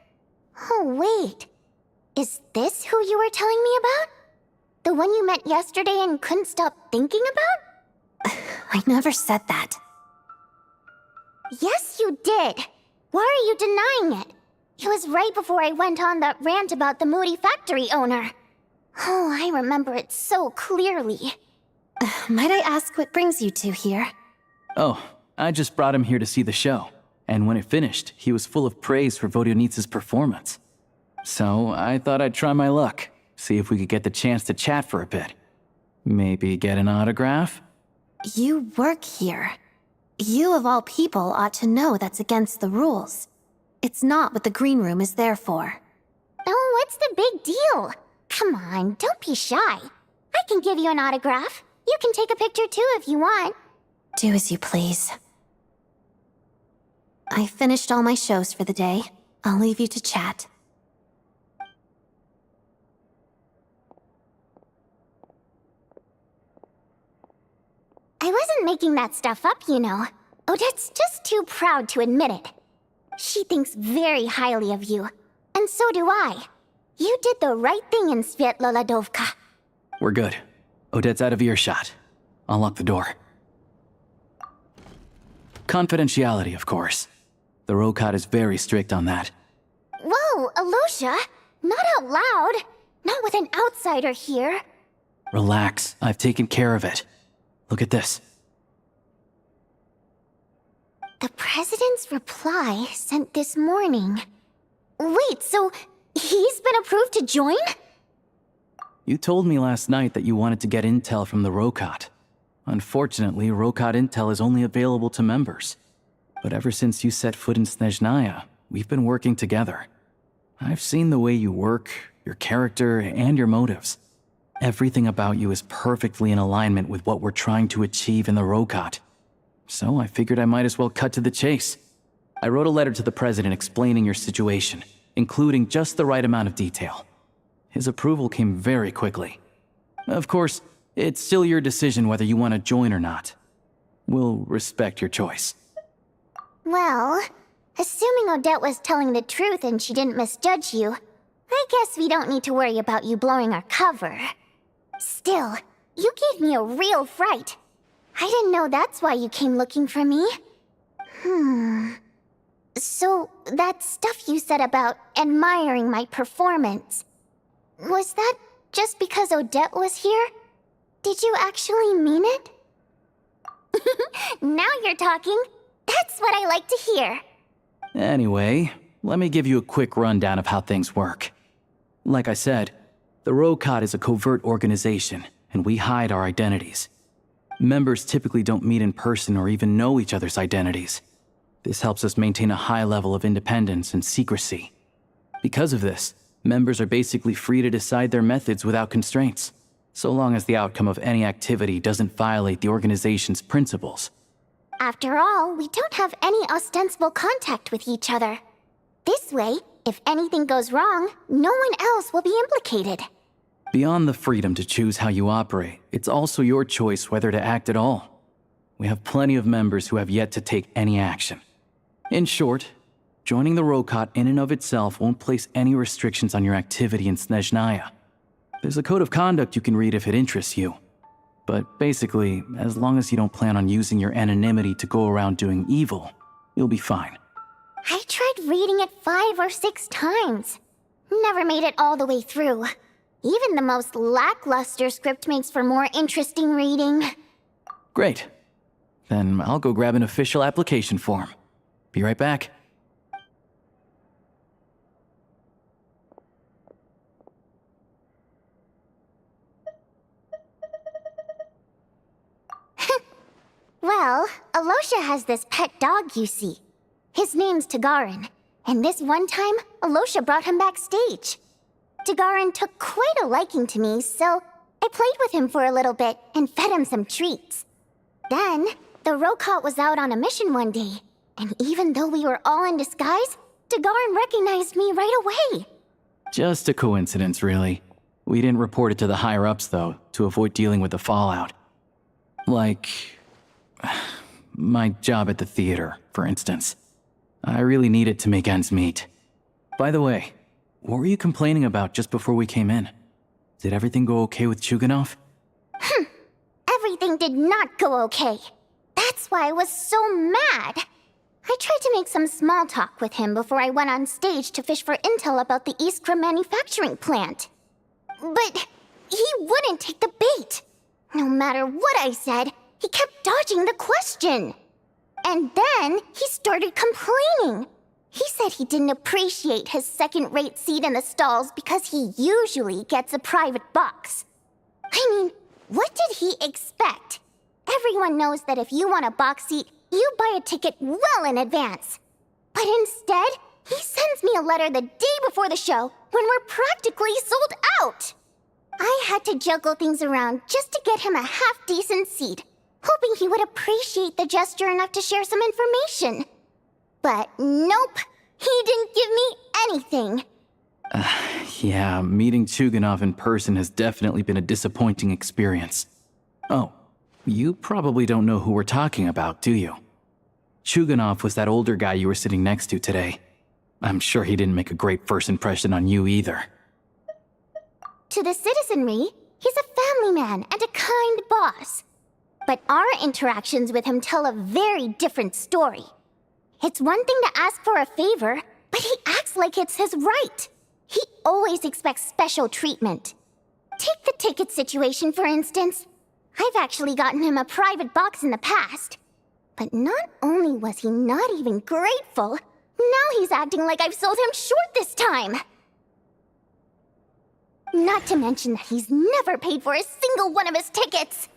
Oh, wait. Is this who you were telling me about? The one you met yesterday and couldn't stop thinking about? I never said that. Yes, you did. Why are you denying it? It was right before I went on that rant about the moody factory owner. Oh, I remember it so clearly. Might I ask what brings you two here? Oh, I just brought him here to see the show. And when it finished, he was full of praise for Vodionitsa's performance. So I thought I'd try my luck, see if we could get the chance to chat for a bit. Maybe get an autograph? You work here. You of all people ought to know that's against the rules. It's not what the green room is there for. Oh, what's the big deal? Come on, don't be shy. I can give you an autograph. You can take a picture too if you want. Do as you please. I finished all my shows for the day. I'll leave you to chat. I wasn't making that stuff up, you know. Odette's just too proud to admit it. She thinks very highly of you, and so do I. You did the right thing in Svietloladovka. We're good. Odette's out of earshot. I'll lock the door. Confidentiality, of course. The Rokat is very strict on that. Whoa, Alosha! Not out loud! Not with an outsider here! Relax, I've taken care of it. Look at this. The President's reply sent this morning. Wait, so he's been approved to join? You told me last night that you wanted to get intel from the Rokat. Unfortunately, Rokat intel is only available to members. But ever since you set foot in Snezhnaya, we've been working together. I've seen the way you work, your character, and your motives. Everything about you is perfectly in alignment with what we're trying to achieve in the Rokat. So I figured I might as well cut to the chase. I wrote a letter to the President explaining your situation, including just the right amount of detail. His approval came very quickly. Of course, it's still your decision whether you want to join or not. We'll respect your choice. Well, assuming Odette was telling the truth and she didn't misjudge you, I guess we don't need to worry about you blowing our cover. Still, you gave me a real fright. I didn't know that's why you came looking for me. So, that stuff you said about admiring my performance, was that just because Odette was here? Did you actually mean it? Now you're talking. That's what I like to hear. Anyway, let me give you a quick rundown of how things work. Like I said, the Rokat is a covert organization, and we hide our identities. Members typically don't meet in person or even know each other's identities. This helps us maintain a high level of independence and secrecy. Because of this, members are basically free to decide their methods without constraints, so long as the outcome of any activity doesn't violate the organization's principles. After all, we don't have any ostensible contact with each other. This way, if anything goes wrong, no one else will be implicated. Beyond the freedom to choose how you operate, it's also your choice whether to act at all. We have plenty of members who have yet to take any action. In short, joining the Rokat in and of itself won't place any restrictions on your activity in Snezhnaya. There's a code of conduct you can read if it interests you. But basically, as long as you don't plan on using your anonymity to go around doing evil, you'll be fine. I tried reading it 5 or 6 times. Never made it all the way through. Even the most lackluster script makes for more interesting reading. Great. Then I'll go grab an official application form. Be right back. Well, Alosha has this pet dog, you see. His name's Tagarin, and this one time, Alosha brought him backstage. Tagarin took quite a liking to me, so I played with him for a little bit and fed him some treats. Then, the Rokat was out on a mission one day, and even though we were all in disguise, Dagarin recognized me right away. Just a coincidence, really. We didn't report it to the higher-ups, though, to avoid dealing with the fallout. Like... my job at the theater, for instance. I really needed to make ends meet. By the way, what were you complaining about just before we came in? Did everything go okay with Chuganov? Everything did not go okay. That's why I was so mad. I tried to make some small talk with him before I went on stage to fish for intel about the Iskra manufacturing plant. But he wouldn't take the bait. No matter what I said, he kept dodging the question. And then he started complaining. He said he didn't appreciate his second-rate seat in the stalls because he usually gets a private box. I mean, what did he expect? Everyone knows that if you want a box seat, you buy a ticket well in advance. But instead, he sends me a letter the day before the show when we're practically sold out. I had to juggle things around just to get him a half-decent seat, hoping he would appreciate the gesture enough to share some information. But nope, he didn't give me anything. Yeah, meeting Chuganov in person has definitely been a disappointing experience. Oh, you probably don't know who we're talking about, do you? Chuganov was that older guy you were sitting next to today. I'm sure he didn't make a great first impression on you either. To the citizenry, he's a family man and a kind boss. But our interactions with him tell a very different story. It's one thing to ask for a favor, but he acts like it's his right. He always expects special treatment. Take the ticket situation, for instance. I've actually gotten him a private box in the past. But not only was he not even grateful, now he's acting like I've sold him short this time. Not to mention that he's never paid for a single one of his tickets.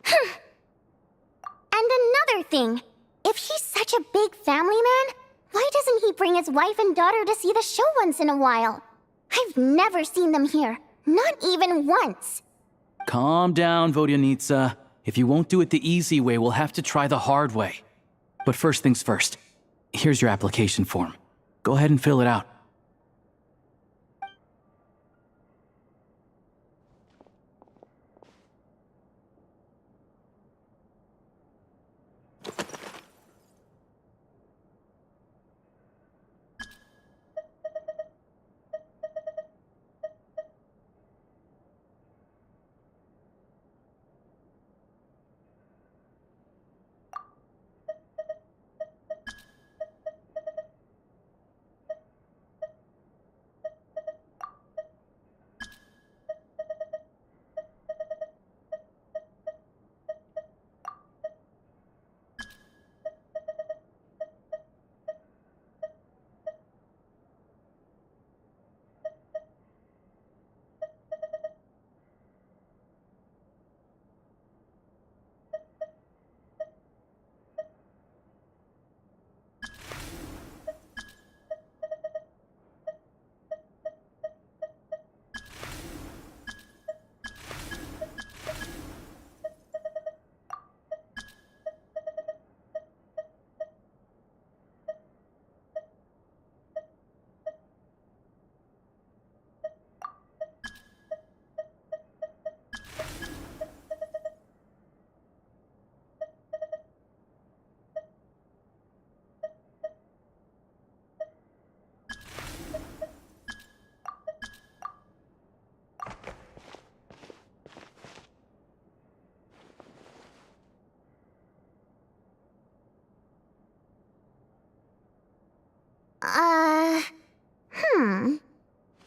And another thing, if he's such a big family man, why doesn't he bring his wife and daughter to see the show once in a while? I've never seen them here, not even once. Calm down, Vodyanitsa. If you won't do it the easy way, we'll have to try the hard way. But first things first. Here's your application form. Go ahead and fill it out.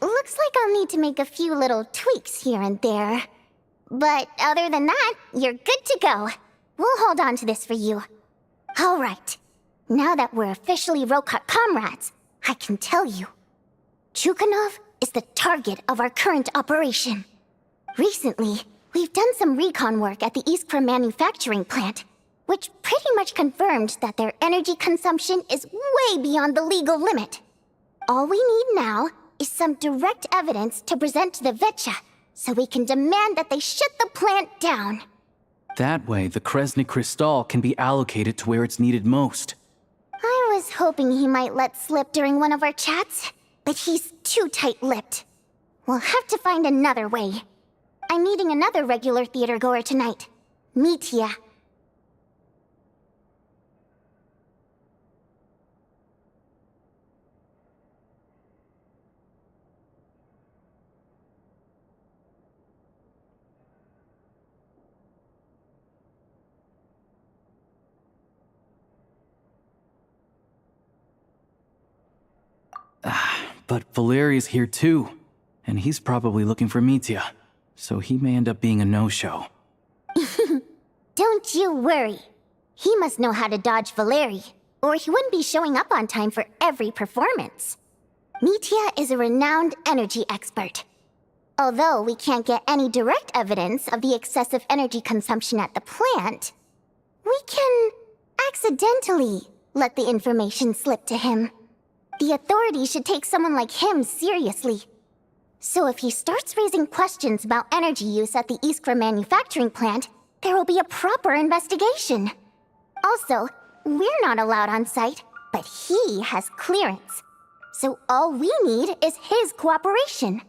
Looks like I'll need to make a few little tweaks here and there. But other than that, you're good to go. We'll hold on to this for you. All right. Now that we're officially Rokot comrades, I can tell you. Chuganov is the target of our current operation. Recently, we've done some recon work at the Iskra manufacturing plant, which pretty much confirmed that their energy consumption is way beyond the legal limit. All we need now is some direct evidence to present to the Vetcha, so we can demand that they shut the plant down. That way, the Kresny Crystal can be allocated to where it's needed most. I was hoping he might let slip during one of our chats, but he's too tight-lipped. We'll have to find another way. I'm meeting another regular theater goer tonight, Mitya. But Valeri's here too, and he's probably looking for Mitya, so he may end up being a no-show. Don't you worry. He must know how to dodge Valeri, or he wouldn't be showing up on time for every performance. Mitya is a renowned energy expert. Although we can't get any direct evidence of the excessive energy consumption at the plant, we can accidentally let the information slip to him. The authorities should take someone like him seriously. So if he starts raising questions about energy use at the Iskra manufacturing plant, there will be a proper investigation. Also, we're not allowed on site, but he has clearance. So all we need is his cooperation.